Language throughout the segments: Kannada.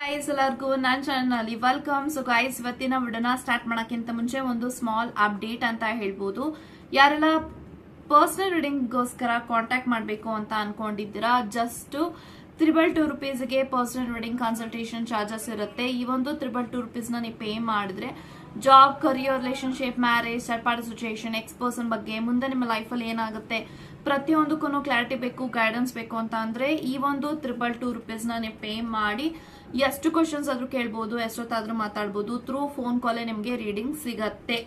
ಗೈಸ್ ಎಲ್ಲರಿಗೂ ನನ್ನ ಚಾನಲ್ ವೆಲ್ಕಮ್. ಸೊ ಗೈಸ್ ಇವತ್ತಿನ ವಿಡಿಯೋನ ಸ್ಟಾರ್ಟ್ ಮಾಡೋಕ್ಕಿಂತ ಮುಂಚೆ ಒಂದು ಸ್ಮಾಲ್ ಅಪ್ಡೇಟ್ ಅಂತ ಹೇಳ್ಬೋದು. ಯಾರೆಲ್ಲ ಪರ್ಸನಲ್ ರೀಡಿಂಗ್ಗೋಸ್ಕರ ಕಾಂಟ್ಯಾಕ್ಟ್ ಮಾಡಬೇಕು ಅಂತ ಅನ್ಕೊಂಡಿದ್ದೀರಾ, just ₹222 personal reading consultation charges ಇರುತ್ತೆ. ಈ ಒಂದು ₹222 ನೀವು ಪೇ ಮಾಡಿದ್ರೆ job, career, relationship, marriage, third party situation, ex person ಬಗ್ಗೆ, ಮುಂದೆ ನಿಮ್ಮ ಲೈಫಲ್ಲಿ ಏನಾಗುತ್ತೆ ಪ್ರತಿಯೊಂದಕ್ಕೂ ಕ್ಲಾರಿಟಿ ಬೇಕು, ಗೈಡೆನ್ಸ್ ಬೇಕು ಅಂತ ಅಂದ್ರೆ ಈ ಒಂದು ₹222 ನೀವು ಪೇ ಮಾಡಿ ಎಷ್ಟು ಕ್ವಶನ್ಸ್ ಆದ್ರೂ ಕೇಳ್ಬೋದು, ಎಷ್ಟೊತ್ತಾದ್ರೂ ಮಾತಾಡ್ಬೋದು. ಥ್ರೂ ಫೋನ್ ಕಾಲೇ ನಿಮಗೆ ರೀಡಿಂಗ್ ಸಿಗತ್ತೆ.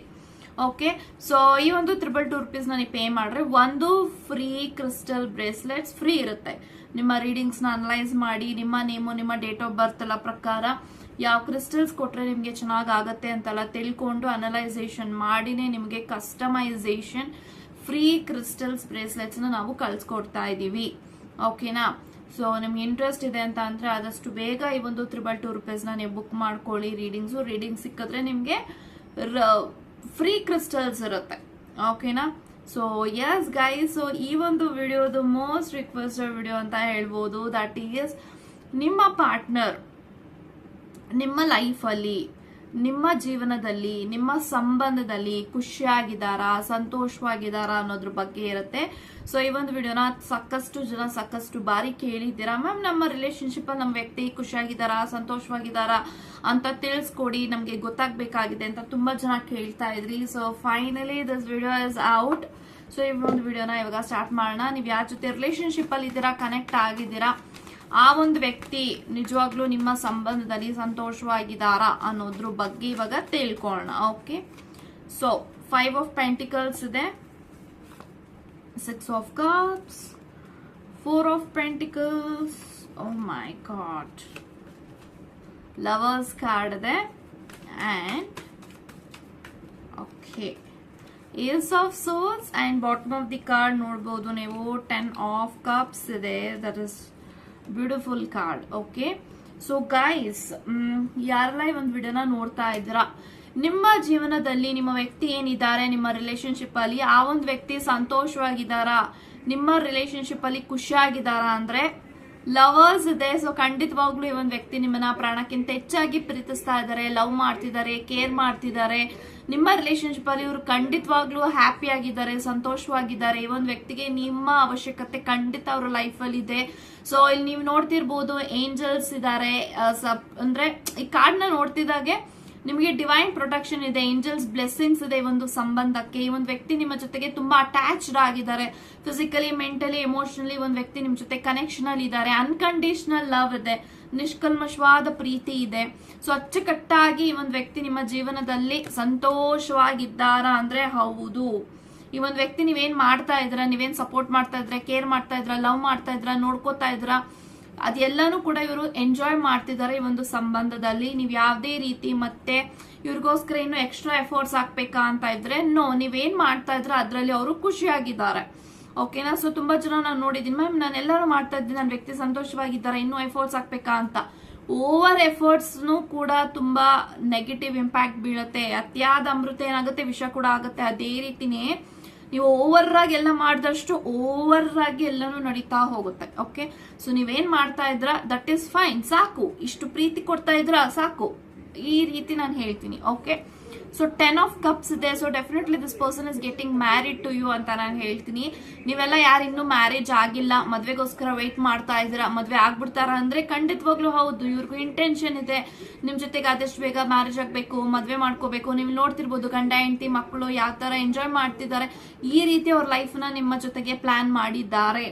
ಓಕೆ, ಸೊ ಈ ಒಂದು ₹222 ನೀವು ಪೇ ಮಾಡ್ರೆ ಒಂದು ಫ್ರೀ ಕ್ರಿಸ್ಟಲ್ ಬ್ರೇಸ್ಲೆಟ್ಸ್ ಫ್ರೀ ಇರುತ್ತೆ. ನಿಮ್ಮ ರೀಡಿಂಗ್ಸ್ ನ ಅನಲೈಸ್ ಮಾಡಿ ನಿಮ್ಮ ನೇಮು, ನಿಮ್ಮ ಡೇಟ್ ಆಫ್ ಬರ್ತ್ ಎಲ್ಲ ಪ್ರಕಾರ ಯಾವ ಕ್ರಿಸ್ಟಲ್ಸ್ ಕೊಟ್ರೆ ನಿಮ್ಗೆ ಚೆನ್ನಾಗ್ ಆಗತ್ತೆ ಅಂತೆಲ್ಲ ತಿಳ್ಕೊಂಡು ಅನಲೈಸೇಷನ್ ಮಾಡಿನೇ ನಿಮಗೆ ಕಸ್ಟಮೈಸೇಷನ್ ಫ್ರೀ ಕ್ರಿಸ್ಟಲ್ಸ್ ಬ್ರೇಸ್ಲೆಟ್ಸ್ ನಾವು ಕಳ್ಸಿಕೊಡ್ತಾ ಇದೀವಿ. ಓಕೆನಾ? ಸೊ ನಿಮ್ಗೆ ಇಂಟ್ರೆಸ್ಟ್ ಇದೆ ಅಂತ ಅಂದ್ರೆ ಆದಷ್ಟು ಬೇಗ ಈ ಒಂದು ₹222 ನೀವು ಬುಕ್ ಮಾಡ್ಕೊಳ್ಳಿ. ರೀಡಿಂಗ್ ಸಿಕ್ಕಿದ್ರೆ ನಿಮ್ಗೆ ಫ್ರೀ ಕ್ರಿಸ್ಟಲ್ಸ್ ಇರುತ್ತೆ. ಓಕೆನಾ? ಸೊ ಯಸ್ ಗೈಸ್, ಸೊ ಈ ಒಂದು ವಿಡಿಯೋದು ಮೋಸ್ಟ್ ರಿಕ್ವೆಸ್ಟೆಡ್ ವಿಡಿಯೋ ಅಂತ ಹೇಳ್ಬೋದು. ದಟ್ ಈಸ್ ನಿಮ್ಮ ಪಾರ್ಟ್ನರ್ ನಿಮ್ಮ ಲೈಫಲ್ಲಿ, ನಿಮ್ಮ ಜೀವನದಲ್ಲಿ, ನಿಮ್ಮ ಸಂಬಂಧದಲ್ಲಿ ಖುಷಿಯಾಗಿದ್ದಾರಾ, ಸಂತೋಷವಾಗಿದ್ದಾರಾ ಅನ್ನೋದ್ರ ಬಗ್ಗೆ ಇರುತ್ತೆ. ಸೊ ಈ ಒಂದು ವಿಡಿಯೋನ ಸಾಕಷ್ಟು ಬಾರಿ ಕೇಳಿದ್ದೀರಾ, ಮ್ಯಾಮ್ ನಮ್ಮ ರಿಲೇಶನ್ಶಿಪ್ ನಮ್ಮ ವ್ಯಕ್ತಿ ಖುಷಿಯಾಗಿದ್ದಾರಾ, ಸಂತೋಷವಾಗಿದ್ದಾರಾ ಅಂತ ತಿಳಿಸ್ಕೊಡಿ, ನಮ್ಗೆ ಗೊತ್ತಾಗ್ಬೇಕಾಗಿದೆ ಅಂತ ತುಂಬಾ ಜನ ಕೇಳ್ತಾ ಇದ್ರಿ. So finally this video is out. So ಈ ಒಂದು ವಿಡಿಯೋನ ಇವಾಗ ಸ್ಟಾರ್ಟ್ ಮಾಡೋಣ. ನೀವು ಯಾರ ಜೊತೆ ರಿಲೇಶನ್ಶಿಪ್ ಅಲ್ಲಿ ಇದ್ದೀರಾ, ಕನೆಕ್ಟ್ ಆಗಿದ್ದೀರಾ, ಆ ಒಂದು ವ್ಯಕ್ತಿ ನಿಜವಾಗ್ಲೂ ನಿಮ್ಮ ಸಂಬಂಧದಲ್ಲಿ ಸಂತೋಷವಾಗಿದ್ದಾರಾ ಅನ್ನೋದ್ರ ಬಗ್ಗೆ ಇವಾಗ ತಿಳ್ಕೊಳ್ಳೋಣ. ಓಕೆ, ಸೊ 5 ಆಫ್ ಪೆಂಟಿಕಲ್ಸ್ ಇದೆ, 6 of cups, 4 of pentacles, oh my god, lovers card ಇದೆ, and okay ace of swords, and bottom of the card ನೋಡಬಹುದು ನೀವು 10 ಆಫ್ ಕಪ್ಸ್ ಇದೆ. That is beautiful card. Okay, so guys ಯಾರೆಲ್ಲ ಈ ಒಂದು ವಿಡಿಯೋನ ನೋಡ್ತಾ ಇದ್ದೀರಾ, ನಿಮ್ಮ ಜೀವನದಲ್ಲಿ ನಿಮ್ಮ ವ್ಯಕ್ತಿ ಏನಿದ್ದಾರೆ ನಿಮ್ಮ ರಿಲೇಶನ್ಶಿಪ್ ಅಲ್ಲಿ, ಆ ಒಂದು ವ್ಯಕ್ತಿ ಸಂತೋಷವಾಗಿದ್ದಾರಾ, ನಿಮ್ಮ ರಿಲೇಶನ್ಶಿಪ್ ಅಲ್ಲಿ ಖುಷಿಯಾಗಿದ್ದಾರಾ ಅಂದ್ರೆ ಲವರ್ಸ್ ಇದೆ. ಸೊ ಖಂಡಿತವಾಗ್ಲೂ ಈ ಒಂದು ವ್ಯಕ್ತಿ ನಿಮ್ಮನ್ನ ಪ್ರಾಣಕ್ಕಿಂತ ಹೆಚ್ಚಾಗಿ ಪ್ರೀತಿಸ್ತಾ ಇದ್ದಾರೆ, ಲವ್ ಮಾಡ್ತಿದ್ದಾರೆ, ಕೇರ್ ಮಾಡ್ತಿದ್ದಾರೆ. ನಿಮ್ಮ ರಿಲೇಶನ್ಶಿಪ್ ಅಲ್ಲಿ ಇವರು ಖಂಡಿತವಾಗ್ಲೂ ಹ್ಯಾಪಿ ಆಗಿದ್ದಾರೆ, ಸಂತೋಷವಾಗಿದ್ದಾರೆ. ಈ ಒಂದು ವ್ಯಕ್ತಿಗೆ ನಿಮ್ಮ ಅವಶ್ಯಕತೆ ಖಂಡಿತ ಅವ್ರ ಲೈಫ್ ಅಲ್ಲಿ ಇದೆ. ಸೊ ಇಲ್ಲಿ ನೀವು ನೋಡ್ತಿರ್ಬೋದು ಏಂಜಲ್ಸ್ ಇದ್ದಾರೆ. ಅಂದ್ರೆ ಈ ಕಾರ್ಡ್ ನ ನೋಡ್ತಿದ್ದಾಗೆ ನಿಮಗೆ ಡಿವೈನ್ ಪ್ರೊಟೆಕ್ಷನ್ ಇದೆ, ಏಂಜಲ್ಸ್ ಬ್ಲೆಸ್ಸಿಂಗ್ಸ್ ಇದೆ ಈ ಒಂದು ಸಂಬಂಧಕ್ಕೆ. ಈ ಒಂದು ವ್ಯಕ್ತಿ ನಿಮ್ಮ ಜೊತೆಗೆ ತುಂಬಾ ಅಟ್ಯಾಚ್ಡ್ ಆಗಿದ್ದಾರೆ, ಫಿಸಿಕಲಿ, ಮೆಂಟಲಿ, ಎಮೋಷನಲಿ ಒಂದು ವ್ಯಕ್ತಿ ನಿಮ್ ಜೊತೆ ಕನೆಕ್ಷನ್ ಅಲ್ಲಿ ಇದ್ದಾರೆ. ಅನ್ಕಂಡೀಷನಲ್ ಲವ್ ಇದೆ, ನಿಷ್ಕಲ್ಮಶವಾದ ಪ್ರೀತಿ ಇದೆ. ಸೊ ಅಚ್ಚುಕಟ್ಟಾಗಿ ಈ ಒಂದು ವ್ಯಕ್ತಿ ನಿಮ್ಮ ಜೀವನದಲ್ಲಿ ಸಂತೋಷವಾಗಿದ್ದಾರಾ ಅಂದ್ರೆ ಹೌದು. ಈ ಒಂದು ವ್ಯಕ್ತಿ ನೀವೇನ್ ಮಾಡ್ತಾ ಇದ್ರ, ನೀವೇನ್ ಸಪೋರ್ಟ್ ಮಾಡ್ತಾ ಇದ್ರ, ಕೇರ್ ಮಾಡ್ತಾ ಇದ್ರ, ಲವ್ ಮಾಡ್ತಾ ಇದ್ರ, ನೋಡ್ಕೋತಾ ಇದ್ರ, ಅದೆಲ್ಲಾನು ಕೂಡ ಇವರು ಎಂಜಾಯ್ ಮಾಡ್ತಿದ್ದಾರೆ ಈ ಒಂದು ಸಂಬಂಧದಲ್ಲಿ. ನೀವ್ ಯಾವ್ದೇ ರೀತಿ ಮತ್ತೆ ಇವ್ರಿಗೋಸ್ಕರ ಇನ್ನು ಎಕ್ಸ್ಟ್ರಾ ಎಫರ್ಟ್ಸ್ ಹಾಕ್ಬೇಕಾ ಅಂತ ಇದ್ರೆ ನೋ, ನೀವೇನ್ ಮಾಡ್ತಾ ಇದ್ರ ಅದ್ರಲ್ಲಿ ಅವರು ಖುಷಿಯಾಗಿದ್ದಾರೆ. ಓಕೆನಾ? ಸೊ ತುಂಬಾ ಜನ ನಾನು ನೋಡಿದೀನಿ, ಮ್ಯಾಮ್ ನಾನು ಎಲ್ಲರೂ ಮಾಡ್ತಾ ಇದ್ದೀನಿ, ನನ್ನ ವ್ಯಕ್ತಿ ಸಂತೋಷವಾಗಿದ್ದಾರೆ, ಇನ್ನೂ ಎಫರ್ಟ್ಸ್ ಹಾಕ್ಬೇಕಾ ಅಂತ. ಓವರ್ ಎಫರ್ಟ್ಸ್ ಕೂಡ ತುಂಬಾ ನೆಗೆಟಿವ್ ಇಂಪ್ಯಾಕ್ಟ್ ಬೀಳುತ್ತೆ. ಅತಿಯಾದ ಅಮೃತ ಏನಾಗುತ್ತೆ, ವಿಷ ಕೂಡ ಆಗುತ್ತೆ. ಅದೇ ರೀತಿನೇ ನೀವು ಓವರ್ ಆಗಿ ಎಲ್ಲ ಮಾಡಿದಷ್ಟು ಓವರ್ ಆಗಿ ಎಲ್ಲಾನು ನಡೀತಾ ಹೋಗುತ್ತೆ. ಓಕೆ, ಸೊ ನೀವೇನ್ ಮಾಡ್ತಾ ಇದ್ರ ದಟ್ ಈಸ್ ಫೈನ್, ಸಾಕು. ಇಷ್ಟು ಪ್ರೀತಿ ಕೊಡ್ತಾ ಇದ್ರ ಸಾಕು, ಈ ರೀತಿ ನಾನು ಹೇಳ್ತೀನಿ. ಓಕೆ, ಸೊ 10 ಆಫ್ ಕಪ್ಸ್ ಇದೆ. So definitely this person is getting married to you ಅಂತ ನಾನು ಹೇಳ್ತೀನಿ. ನೀವೆಲ್ಲ ಯಾರು ಇನ್ನೂ ಮ್ಯಾರೇಜ್ ಆಗಿಲ್ಲ, ಮದ್ವೆಗೋಸ್ಕರ ವೆಯ್ಟ್ ಮಾಡ್ತಾ ಇದ್ದೀರಾ, ಮದ್ವೆ ಆಗ್ಬಿಡ್ತಾರ ಅಂದ್ರೆ ಖಂಡಿತವಾಗ್ಲೂ ಹೌದು, ಇವ್ರಿಗೂ ಇಂಟೆನ್ಷನ್ ಇದೆ ನಿಮ್ ಜೊತೆಗೆ ಆದಷ್ಟು ಬೇಗ ಮ್ಯಾರೇಜ್ ಆಗ್ಬೇಕು, ಮದ್ವೆ ಮಾಡ್ಕೋಬೇಕು. ನೀವು ನೋಡ್ತಿರ್ಬೋದು ಗಂಡ ಹೆಂಡತಿ ಮಕ್ಕಳು ಯಾವ ತರ ಎಂಜಾಯ್ ಮಾಡ್ತಿದ್ದಾರೆ, ಈ ರೀತಿ ಅವ್ರ ಲೈಫ್ ನ ನಿಮ್ಮ ಜೊತೆಗೆ ಪ್ಲಾನ್ ಮಾಡಿದ್ದಾರೆ.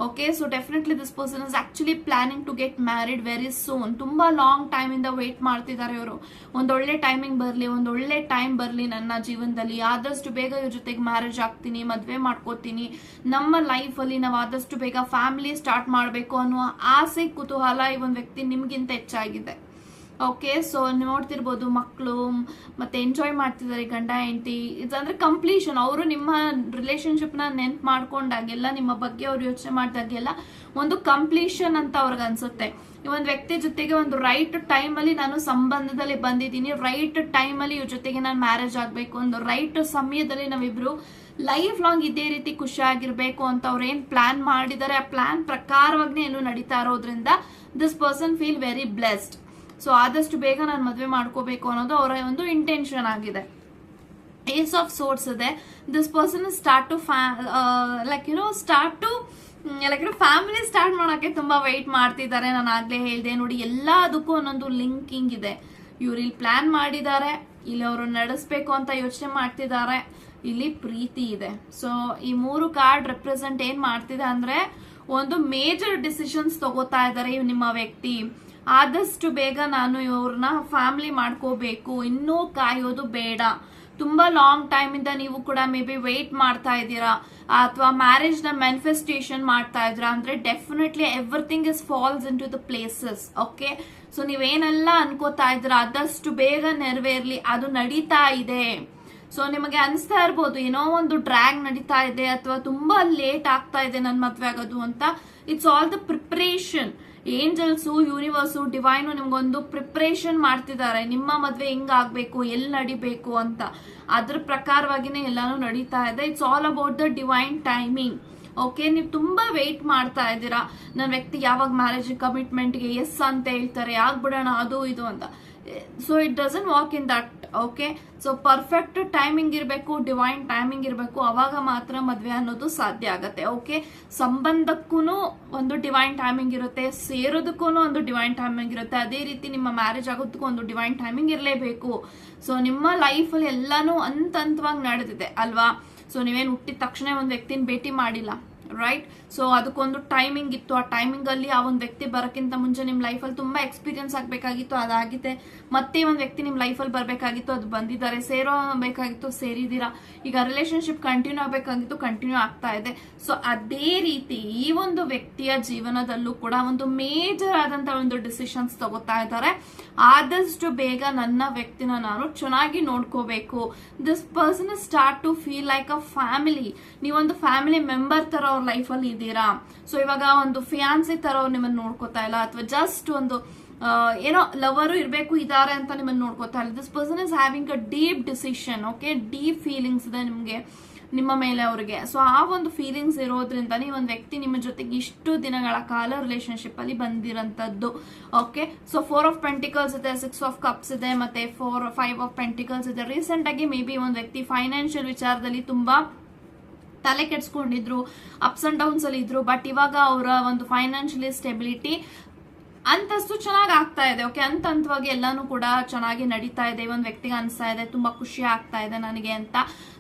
Okay, so definitely this person is actually planning to get married very soon. ತುಂಬಾ ಲಾಂಗ್ ಟೈಮ್ ಇಂದ ವೇಟ್ ಮಾಡ್ತಿದ್ದಾರೆ ಇವರು. ಒಂದೊಳ್ಳೆ ಟೈಮಿಂಗ್ ಬರ್ಲಿ, ಒಂದೊಳ್ಳೆ ಟೈಮ್ ಬರ್ಲಿ ನನ್ನ ಜೀವನದಲ್ಲಿ, ಆದಷ್ಟು ಬೇಗ ಇವ್ರ ಜೊತೆಗೆ ಮ್ಯಾರೇಜ್ ಆಗ್ತೀನಿ, ಮದ್ವೆ ಮಾಡ್ಕೋತೀನಿ, ನಮ್ಮ ಲೈಫ್ ಅಲ್ಲಿ ನಾವು ಆದಷ್ಟು ಬೇಗ ಫ್ಯಾಮಿಲಿ ಸ್ಟಾರ್ಟ್ ಮಾಡ್ಬೇಕು ಅನ್ನುವ ಆಸೆ, ಕುತೂಹಲ ಈ ಒಂದು ವ್ಯಕ್ತಿ ನಿಮ್ಗಿಂತ ಹೆಚ್ಚಾಗಿದೆ. ಓಕೆ, ಸೊ ನೋಡ್ತಿರ್ಬೋದು ಮಕ್ಕಳು ಮತ್ತೆ ಎಂಜಾಯ್ ಮಾಡ್ತಿದ್ದಾರೆ ಗಂಡ ಹೆಂಡತಿ. ಇದಂದ್ರೆ ಕಂಪ್ಲೀಷನ್. ಅವರು ನಿಮ್ಮ ರಿಲೇಶನ್ಶಿಪ್ ನ ನೆನ್ಪು ಮಾಡ್ಕೊಂಡಾಗೆಲ್ಲ, ನಿಮ್ಮ ಬಗ್ಗೆ ಅವ್ರು ಯೋಚನೆ ಮಾಡಿದಾಗೆಲ್ಲ ಒಂದು ಕಂಪ್ಲೀಷನ್ ಅಂತ ಅವ್ರಿಗೆ ಅನ್ಸುತ್ತೆ. ಈ ಒಂದು ವ್ಯಕ್ತಿ ಜೊತೆಗೆ ಒಂದು ರೈಟ್ ಟೈಮ್ ಅಲ್ಲಿ ನಾನು ಸಂಬಂಧದಲ್ಲಿ ಬಂದಿದ್ದೀನಿ, ರೈಟ್ ಟೈಮ್ ಅಲ್ಲಿ ಇವ್ರ ಜೊತೆಗೆ ನಾನು ಮ್ಯಾರೇಜ್ ಆಗ್ಬೇಕು, ಒಂದು ರೈಟ್ ಸಮಯದಲ್ಲಿ ನಾವಿಬ್ರು ಲೈಫ್ ಲಾಂಗ್ ಇದೇ ರೀತಿ ಖುಷಿಯಾಗಿರ್ಬೇಕು ಅಂತ ಅವ್ರು ಏನ್ ಪ್ಲಾನ್ ಮಾಡಿದ್ದಾರೆ, ಆ ಪ್ಲಾನ್ ಪ್ರಕಾರವಾಗಿ ಎಲ್ಲೂ ನಡೀತಾ ಇರೋದ್ರಿಂದ this person feel very blessed. So ಆದಷ್ಟು ಬೇಗ ನಾನು ಮದುವೆ ಮಾಡ್ಕೋಬೇಕು ಅನ್ನೋದು ಅವರ ಒಂದು ಇಂಟೆನ್ಷನ್ ಆಗಿದೆ. ಏಸ್ ಆಫ್ ಸೋರ್ಸ್ ಇದೆ. This person start to family start ಮಾಡಕ್ಕೆ ತುಂಬಾ ವೆಯ್ಟ್ ಮಾಡ್ತಿದ್ದಾರೆ. ನಾನು ಆಗ್ಲೇ ಹೇಳ್ದೆ ನೋಡಿ, ಎಲ್ಲದಕ್ಕೂ ಒಂದೊಂದು ಲಿಂಕಿಂಗ್ ಇದೆ. ಇವ್ರು ಇಲ್ಲಿ ಪ್ಲಾನ್ ಮಾಡಿದ್ದಾರೆ, ಇಲ್ಲಿ ಅವರು ನಡೆಸ್ಬೇಕು ಅಂತ ಯೋಚನೆ ಮಾಡ್ತಿದ್ದಾರೆ, ಇಲ್ಲಿ ಪ್ರೀತಿ ಇದೆ. ಸೊ ಈ 3 ಕಾರ್ಡ್ ರೆಪ್ರೆಸೆಂಟ್ ಏನ್ ಮಾಡ್ತಿದೆ ಅಂದ್ರೆ ಒಂದು ಮೇಜರ್ ಡಿಸಿಷನ್ಸ್ ತಗೋತಾ ಇದ್ದಾರೆ ನಿಮ್ಮ ವ್ಯಕ್ತಿ. ಆದಷ್ಟು ಬೇಗ ನಾನು ಇವ್ರನ್ನ ಫ್ಯಾಮಿಲಿ ಮಾಡ್ಕೋಬೇಕು, ಇನ್ನೂ ಕಾಯೋದು ಬೇಡ. ತುಂಬಾ ಲಾಂಗ್ ಟೈಮ್ ಇಂದ ನೀವು ಕೂಡ ಮೇ ಬಿ ವೆಯ್ಟ್ ಮಾಡ್ತಾ ಇದ್ದೀರಾ, ಅಥವಾ ಮ್ಯಾರೇಜ್ ನ ಮ್ಯಾನಿಫೆಸ್ಟೇಷನ್ ಮಾಡ್ತಾ ಇದ್ದೀರಾ ಅಂದ್ರೆ definitely everything is falls into the places. Okay, so ನೀವೇನೆಲ್ಲ ಅನ್ಕೋತಾ ಇದ್ದೀರಾ ಆದಷ್ಟು ಬೇಗ ನೆರವೇರ್ಲಿ, ಅದು ನಡೀತಾ ಇದೆ. ಸೊ ನಿಮಗೆ ಅನಿಸ್ತಾ ಇರ್ಬೋದು ಏನೋ ಒಂದು ಡ್ರ್ಯಾಗ್ ನಡೀತಾ ಇದೆ ಅಥವಾ ತುಂಬಾ ಲೇಟ್ ಆಗ್ತಾ ಇದೆ ನನ್ ಮದ್ವೆ ಆಗೋದು ಅಂತ. It's all the preparation. Angels, universe, divine ನಿಮ್ಗೊಂದು ಪ್ರಿಪರೇಷನ್ ಮಾಡ್ತಿದ್ದಾರೆ. ನಿಮ್ಮ ಮದ್ವೆ ಹೆಂಗ್ ಆಗ್ಬೇಕು, ಎಲ್ಲಿ ನಡಿಬೇಕು ಅಂತ ಅದ್ರ ಪ್ರಕಾರವಾಗಿನೇ ಎಲ್ಲಾನು ನಡೀತಾ ಇದೆ. It's all about the divine timing. Okay, ನೀವು ತುಂಬಾ ವೆಯ್ಟ್ ಮಾಡ್ತಾ ಇದ್ದೀರಾ, ನನ್ನ ವ್ಯಕ್ತಿ ಯಾವಾಗ ಮ್ಯಾರೇಜ್ ಕಮಿಟ್ಮೆಂಟ್ಗೆ ಎಸ್ ಅಂತ ಹೇಳ್ತಾರೆ, ಆಗ್ಬಿಡೋಣ ಅದು ಇದು ಅಂತ. So it doesn't walk in that. Okay, so perfect timing ಇರಬೇಕು, ಡಿವೈನ್ ಟೈಮಿಂಗ್ ಇರಬೇಕು, ಅವಾಗ ಮಾತ್ರ ಮದ್ವೆ ಅನ್ನೋದು ಸಾಧ್ಯ ಆಗತ್ತೆ. ಓಕೆ, ಸಂಬಂಧಕ್ಕೂ ಒಂದು ಡಿವೈನ್ ಟೈಮಿಂಗ್ ಇರುತ್ತೆ, ಸೇರೋದಕ್ಕೂ ಒಂದು ಡಿವೈನ್ ಟೈಮಿಂಗ್ ಇರುತ್ತೆ. ಅದೇ ರೀತಿ ನಿಮ್ಮ ಮ್ಯಾರೇಜ್ ಆಗೋದಕ್ಕೂ ಒಂದು ಡಿವೈನ್ ಟೈಮಿಂಗ್ ಇರಲೇಬೇಕು. ಸೊ ನಿಮ್ಮ ಲೈಫಲ್ಲಿ ಎಲ್ಲಾನು ಹಂತವಾಗಿ ನಡೆದಿದೆ ಅಲ್ವಾ. ಸೊ ನೀವೇನು ಹುಟ್ಟಿದ ತಕ್ಷಣ ಒಂದು ವ್ಯಕ್ತಿನ ಭೇಟಿ ಮಾಡಿಲ್ಲ, ರೈಟ್. ಸೊ ಅದಕ್ಕೊಂದು ಟೈಮಿಂಗ್ ಇತ್ತು. ಆ ಟೈಮಿಂಗ್ ಅಲ್ಲಿ ಆ ಒಂದು ವ್ಯಕ್ತಿ ಬರೋಕ್ಕಿಂತ ಮುಂಚೆ ನಿಮ್ ಲೈಫಲ್ಲಿ ತುಂಬಾ ಎಕ್ಸ್ಪೀರಿಯನ್ಸ್ ಆಗ್ಬೇಕಾಗಿತ್ತು, ಅದಾಗಿದೆ. ಮತ್ತೆ ಒಂದು ವ್ಯಕ್ತಿ ನಿಮ್ ಲೈಫಲ್ಲಿ ಬರ್ಬೇಕಾಗಿತ್ತು, ಅದು ಬಂದಿದ್ದಾರೆ. ಸೇರೋ ಬೇಕಾಗಿತ್ತು, ಸೇರಿದೀರಾ. ಈಗ ರಿಲೇಶನ್ಶಿಪ್ ಕಂಟಿನ್ಯೂ ಆಗ್ಬೇಕಾಗಿತ್ತು, ಕಂಟಿನ್ಯೂ ಆಗ್ತಾ ಇದೆ. ಸೊ ಅದೇ ರೀತಿ ಈ ಒಂದು ವ್ಯಕ್ತಿಯ ಜೀವನದಲ್ಲೂ ಕೂಡ ಒಂದು ಮೇಜರ್ ಆದಂತ ಒಂದು ಡಿಸಿಷನ್ಸ್ ತಗೋತಾ ಇದ್ದಾರೆ. ಆದಷ್ಟು ಬೇಗ ನನ್ನ ವ್ಯಕ್ತಿನ ನಾನು ಚೆನ್ನಾಗಿ ನೋಡ್ಕೋಬೇಕು. This person start to feel like a family. ನೀವೊಂದು ಫ್ಯಾಮಿಲಿ ಮೆಂಬರ್ ತರ ಅವ್ರ ಲೈಫಲ್ಲಿ ಇದ್ದೀರಾ. ಸೊ ಇವಾಗ ಒಂದು ಫಿಯಾನ್ಸಿ ತರ ಅವ್ರು ನಿಮ್ಮನ್ನ ನೋಡ್ಕೋತಾ ಇಲ್ಲ, ಅಥವಾ ಜಸ್ಟ್ ಒಂದು ಏನೋ ಲವರು ಇರ್ಬೇಕು ಇದಾರೆ ಅಂತ ನಿಮ್ಮನ್ನ ನೋಡ್ಕೋತಾ ಇಲ್ಲ. This person is having a deep decision. Okay, deep feelings ಇದೆ ನಿಮ್ಗೆ ನಿಮ್ಮ ಮೇಲೆ ಅವ್ರಿಗೆ. ಸೊ ಆ ಒಂದು ಫೀಲಿಂಗ್ಸ್ ಇರೋದ್ರಿಂದ ಈ ಒಂದು ವ್ಯಕ್ತಿ ನಿಮ್ಮ ಜೊತೆಗೆ ಇಷ್ಟು ದಿನಗಳ ಕಾಲ ರಿಲೇಶನ್ಶಿಪ್ ಅಲ್ಲಿ ಬಂದಿರಂತದ್ದು. ಓಕೆ, ಸೊ 4 ಆಫ್ ಪೆಂಟಿಕಲ್ಸ್ ಇದೆ, 6 ಆಫ್ ಕಪ್ಸ್ ಇದೆ, ಮತ್ತೆ 5 ಆಫ್ ಪೆಂಟಿಕಲ್ಸ್ ಇದೆ. ರೀಸೆಂಟ್ ಆಗಿ ಮೇ ಬಿ ಒಂದು ವ್ಯಕ್ತಿ ಫೈನಾನ್ಷಿಯಲ್ ವಿಚಾರದಲ್ಲಿ ತುಂಬಾ ತಲೆ ಕೆಡ್ಸ್ಕೊಂಡಿದ್ರು, ಅಪ್ಸ್ ಅಂಡ್ ಡೌನ್ಸ್ ಅಲ್ಲಿ ಇದ್ರು. ಬಟ್ ಇವಾಗ ಅವರ ಒಂದು ಫೈನಾನ್ಷಿಯಲಿ ಸ್ಟೆಬಿಲಿಟಿ ಅಂತಸ್ತು ಚೆನ್ನಾಗಿ ಆಗ್ತಾ ಇದೆ. ಓಕೆ, ಹಂತವಾಗಿ ಎಲ್ಲಾನು ಕೂಡ ಚೆನ್ನಾಗಿ ನಡೀತಾ ಇದೆ. ಒಂದು ವ್ಯಕ್ತಿಗೆ ಅನಿಸ್ತಾ ಇದೆ ತುಂಬಾ ಖುಷಿ ಆಗ್ತಾ ಇದೆ ನನಗೆ ಅಂತ.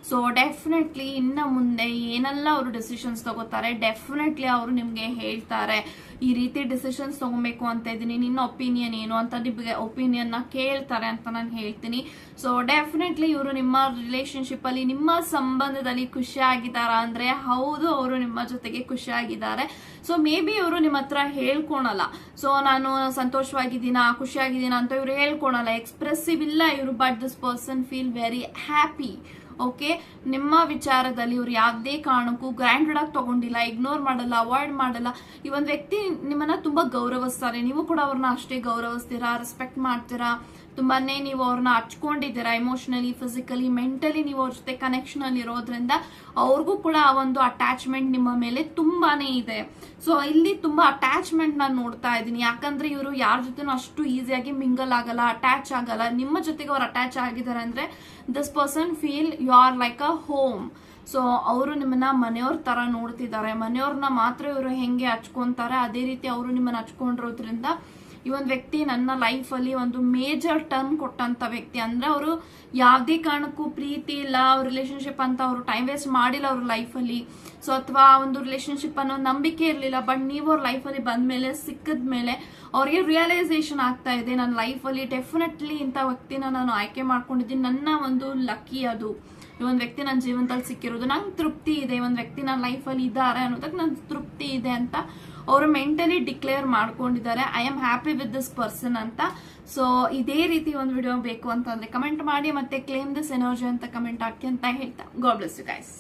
ಸೊ ಡೆಫಿನೆಟ್ಲಿ ಇನ್ನ ಮುಂದೆ ಏನೆಲ್ಲ ಅವರು ಡಿಸಿಷನ್ಸ್ ತಗೋತಾರೆ, ಡೆಫಿನೆಟ್ಲಿ ಅವರು ನಿಮ್ಗೆ ಹೇಳ್ತಾರೆ ಈ ರೀತಿ ಡಿಸಿಷನ್ಸ್ ತಗೋಬೇಕು ಅಂತ ಇದ್ದೀನಿ, ನಿನ್ನ ಒಪಿನಿಯನ್ ಏನು ಅಂತ ನಿಮಗೆ ಒಪಿನಿಯನ್ ನ ಕೇಳ್ತಾರೆ ಅಂತ ನಾನು ಹೇಳ್ತೀನಿ. ಸೊ ಡೆಫಿನೆಟ್ಲಿ ಇವರು ನಿಮ್ಮ ರಿಲೇಶನ್ಶಿಪ್ ಅಲ್ಲಿ, ನಿಮ್ಮ ಸಂಬಂಧದಲ್ಲಿ ಖುಷಿ ಆಗಿದ್ದಾರಾ ಅಂದ್ರೆ ಹೌದು, ಅವರು ನಿಮ್ಮ ಜೊತೆಗೆ ಖುಷಿ ಆಗಿದ್ದಾರೆ. ಸೊ ಮೇ ಬಿ ಇವರು ನಿಮ್ಮ ಹತ್ರ ಹೇಳ್ಕೊಳಲ್ಲ, ಸೊ ನಾನು ಸಂತೋಷವಾಗಿದ್ದೀನ, ಖುಷಿಯಾಗಿದ್ದೀನ ಅಂತ ಇವರು ಹೇಳ್ಕೊಳಲ್ಲ, ಎಕ್ಸ್ಪ್ರೆಸಿವ್ ಇಲ್ಲ ಇವರು. But this person feel very happy. Okay, ನಿಮ್ಮ ವಿಚಾರದಲ್ಲಿ ಇವ್ರು ಯಾವುದೇ ಕಾರಣಕ್ಕೂ ಗ್ರ್ಯಾಂಡೆಡ್ ಆಗಿ ತಗೊಂಡಿಲ್ಲ, ಇಗ್ನೋರ್ ಮಾಡಲ್ಲ, ಅವಾಯ್ಡ್ ಮಾಡಲ್ಲ. ಈ ಒಂದು ವ್ಯಕ್ತಿ ನಿಮ್ಮನ್ನ ತುಂಬಾ ಗೌರವಿಸ್ತಾರೆ, ನೀವು ಕೂಡ ಅವ್ರನ್ನ ಅಷ್ಟೇ ಗೌರವಿಸ್ತೀರಾ, ರೆಸ್ಪೆಕ್ಟ್ ಮಾಡ್ತೀರಾ, ತುಂಬಾನೇ ನೀವು ಅವ್ರನ್ನ ಹಚ್ಕೊಂಡಿದ್ದೀರಾ. ಇಮೋಷನಲಿ, ಫಿಸಿಕಲಿ, ಮೆಂಟಲಿ ನೀವು ಅವ್ರ ಜೊತೆ ಕನೆಕ್ಷನ್ ಅಲ್ಲಿ ಇರೋದ್ರಿಂದ ಅವ್ರಿಗೂ ಕೂಡ ಆ ಒಂದು ಅಟ್ಯಾಚ್ಮೆಂಟ್ ನಿಮ್ಮ ಮೇಲೆ ತುಂಬಾನೇ ಇದೆ. ಸೊ ಇಲ್ಲಿ ತುಂಬಾ ಅಟ್ಯಾಚ್ಮೆಂಟ್ ನಾನು ನೋಡ್ತಾ ಇದ್ದೀನಿ. ಯಾಕಂದ್ರೆ ಇವರು ಯಾರ ಜೊತೆನೂ ಅಷ್ಟು ಈಸಿಯಾಗಿ ಮಿಂಗಲ್ ಆಗಲ್ಲ, ಅಟ್ಯಾಚ್ ಆಗಲ್ಲ. ನಿಮ್ಮ ಜೊತೆಗೆ ಅವ್ರು ಅಟ್ಯಾಚ್ ಆಗಿದ್ದಾರೆ ಅಂದ್ರೆ this person feel you are like a home. So ಅವರು ನಿಮ್ಮನ್ನ ಮನೆಯವ್ರ ತರ ನೋಡ್ತಿದ್ದಾರೆ. ಮನೆಯವ್ರನ್ನ ಮಾತ್ರ ಇವರು ಹೆಂಗೆ ಹಚ್ಕೊಂತಾರೆ ಅದೇ ರೀತಿ ಅವರು ನಿಮ್ಮನ್ನ ಹಚ್ಕೊಂಡಿರೋದ್ರಿಂದ ಈ ಒಂದು ವ್ಯಕ್ತಿ ನನ್ನ ಲೈಫ್ ಅಲ್ಲಿ ಒಂದು ಮೇಜರ್ ಟರ್ನ್ ಕೊಟ್ಟಂತ ವ್ಯಕ್ತಿ. ಅಂದ್ರೆ ಅವರು ಯಾವ್ದೇ ಕಾರಣಕ್ಕೂ ಪ್ರೀತಿ ಇಲ್ಲ, ಅವ್ರ ರಿಲೇಶನ್ಶಿಪ್ ಅಂತ ಅವರು ಟೈಮ್ ವೇಸ್ಟ್ ಮಾಡಿಲ್ಲ ಅವ್ರ ಲೈಫ್ ಅಲ್ಲಿ. ಸೊ ಅಥವಾ ಒಂದು ರಿಲೇಶನ್ಶಿಪ್ ಅನ್ನೋ ನಂಬಿಕೆ ಇರ್ಲಿಲ್ಲ. ಬಟ್ ನೀವು ಅವ್ರ ಲೈಫ್ ಅಲ್ಲಿ ಬಂದ್ಮೇಲೆ, ಸಿಕ್ಕದ್ಮೇಲೆ ಅವ್ರಿಗೆ ರಿಯಲೈಸೇಷನ್ ಆಗ್ತಾ ಇದೆ, ನನ್ನ ಲೈಫ್ ಅಲ್ಲಿ ಡೆಫಿನೆಟ್ಲಿ ಇಂಥ ವ್ಯಕ್ತಿನ ನಾನು ಆಯ್ಕೆ ಮಾಡ್ಕೊಂಡಿದ್ದೀನಿ, ನನ್ನ ಒಂದು ಲಕ್ಕಿ ಅದು. ಈ ಒಂದು ವ್ಯಕ್ತಿ ನನ್ನ ಜೀವನದಲ್ಲಿ ಸಿಕ್ಕಿರೋದು, ನಂಗೆ ತೃಪ್ತಿ ಇದೆ, ಒಂದು ವ್ಯಕ್ತಿ ನನ್ನ ಲೈಫ್ ಅಲ್ಲಿ ಇದ್ದಾರೆ ಅನ್ನೋದಕ್ಕೆ ನಂಗೆ ತೃಪ್ತಿ ಇದೆ ಅಂತ ಅವರು ಮೆಂಟಲಿ ಡಿಕ್ಲೇರ್ ಮಾಡ್ಕೊಂಡಿದ್ದಾರೆ. I am happy with this person ಅಂತ. ಸೊ ಇದೇ ರೀತಿ ಒಂದು ವಿಡಿಯೋ ಬೇಕು ಅಂತಂದ್ರೆ ಕಮೆಂಟ್ ಮಾಡಿ, ಮತ್ತೆ ಕ್ಲೇಮ್ ದಿಸ್ ಎನರ್ಜಿ ಅಂತ ಕಮೆಂಟ್ ಹಾಕಿ ಅಂತ ಹೇಳ್ತಾ ಗಾಡ್ ಬ್ಲೆಸ್ ಯು ಗೈಸ್.